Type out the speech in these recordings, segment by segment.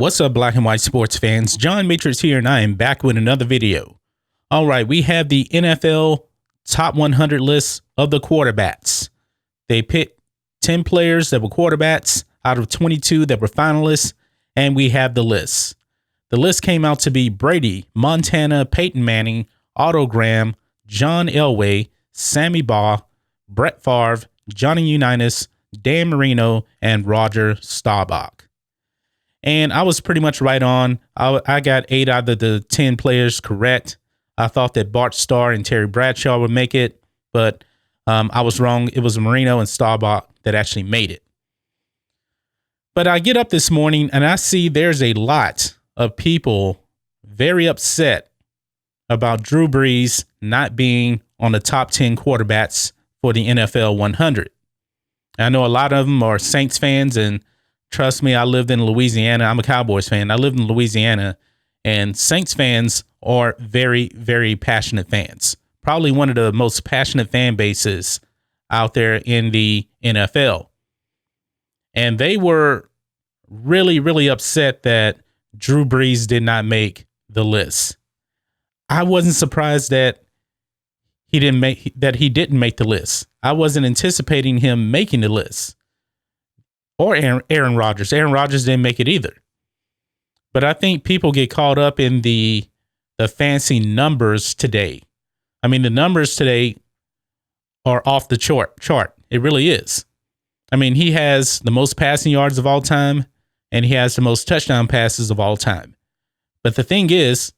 What's up, black and white sports fans? John Matrix here, and I am back with another video. All right, we have the NFL top 100 list of the quarterbacks. They picked 10 players that were quarterbacks out of 22 that were finalists, and we have the list. The list came out to be Brady, Montana, Peyton Manning, Otto Graham, John Elway, Sammy Baugh, Brett Favre, Johnny Unitas, Dan Marino, and Roger Staubach. And I was pretty much right on. I got 8 out of the 10 players correct. I thought that Bart Starr and Terry Bradshaw would make it, but I was wrong. It was Marino and Staubach that actually made it. But I get up this morning and I see there's a lot of people very upset about Drew Brees not being on the top 10 quarterbacks for the NFL 100. I know a lot of them are Saints fans, and trust me, I lived in Louisiana. I'm a Cowboys fan. I lived in Louisiana, and Saints fans are very, very passionate fans. Probably one of the most passionate fan bases out there in the NFL. And they were really, really upset that Drew Brees did not make the list. I wasn't surprised that he didn't make the list. I wasn't anticipating him making the list. Or Aaron Rodgers. Aaron Rodgers didn't make it either. But I think people get caught up in the fancy numbers today. I mean, the numbers today are off the chart. It really is. I mean, he has the most passing yards of all time, and he has the most touchdown passes of all time. But the thing is,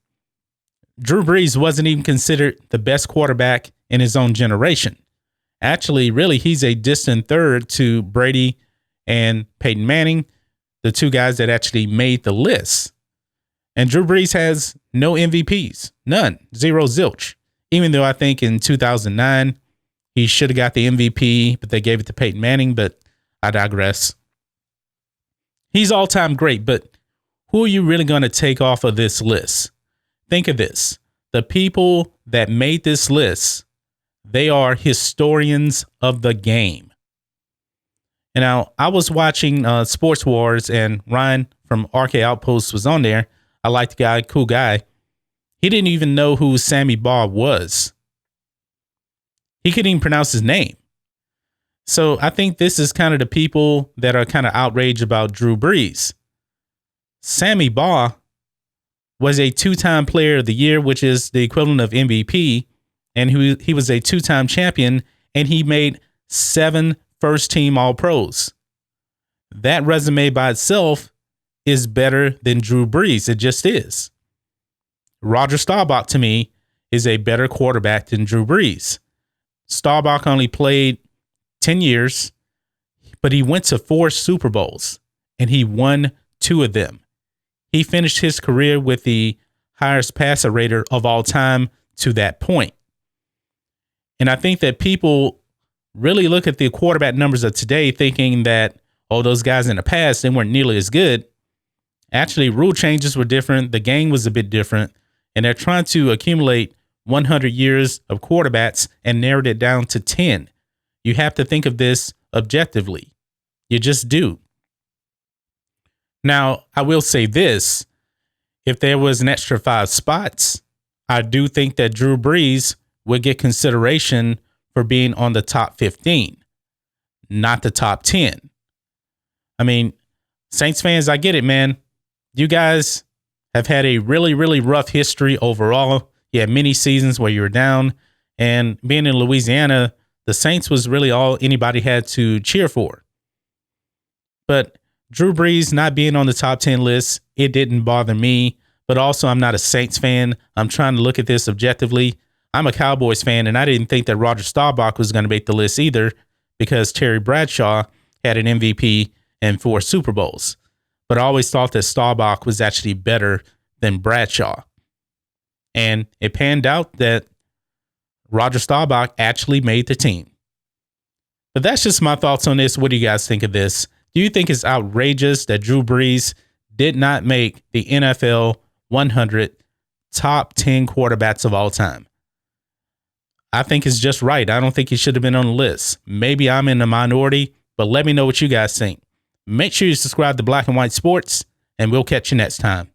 Drew Brees wasn't even considered the best quarterback in his own generation. Actually, really, he's a distant third to Brady and Peyton Manning, the two guys that actually made the list. And Drew Brees has no MVPs, none, zero, zilch. Even though I think in 2009, he should have got the MVP, but they gave it to Peyton Manning, but I digress. He's all-time great, but who are you really going to take off of this list? Think of this. The people that made this list, they are historians of the game. And now, I was watching Sports Wars, and Ryan from RK Outpost was on there. I like the guy, cool guy. He didn't even know who Sammy Baugh was. He couldn't even pronounce his name. So I think this is kind of the people that are kind of outraged about Drew Brees. Sammy Baugh was a 2-time player of the year, which is the equivalent of MVP. And he was a 2-time champion, and he made 7 first-team All-Pros. That resume by itself is better than Drew Brees. It just is. Roger Staubach, to me, is a better quarterback than Drew Brees. Staubach only played 10 years, but he went to 4 Super Bowls, and he won 2 of them. He finished his career with the highest passer rater of all time to that point. And I think that people really look at the quarterback numbers of today thinking that, oh, those guys in the past, they weren't nearly as good. Actually, rule changes were different. The game was a bit different. And they're trying to accumulate 100 years of quarterbacks and narrowed it down to 10. You have to think of this objectively. You just do. Now, I will say this. If there was an extra 5 spots, I do think that Drew Brees would get consideration for being on the top 15, not the top 10. I mean, Saints fans, I get it, man. You guys have had a really, really rough history overall. You had many seasons where you were down, and being in Louisiana, the Saints was really all anybody had to cheer for. But Drew Brees not being on the top 10 list, it didn't bother me. But also, I'm not a Saints fan. I'm trying to look at this objectively. I'm a Cowboys fan, and I didn't think that Roger Staubach was going to make the list either because Terry Bradshaw had an MVP and 4 Super Bowls. But I always thought that Staubach was actually better than Bradshaw. And it panned out that Roger Staubach actually made the team. But that's just my thoughts on this. What do you guys think of this? Do you think it's outrageous that Drew Brees did not make the NFL 100 top 10 quarterbacks of all time? I think it's just right. I don't think he should have been on the list. Maybe I'm in the minority, but let me know what you guys think. Make sure you subscribe to Black and White Sports, and we'll catch you next time.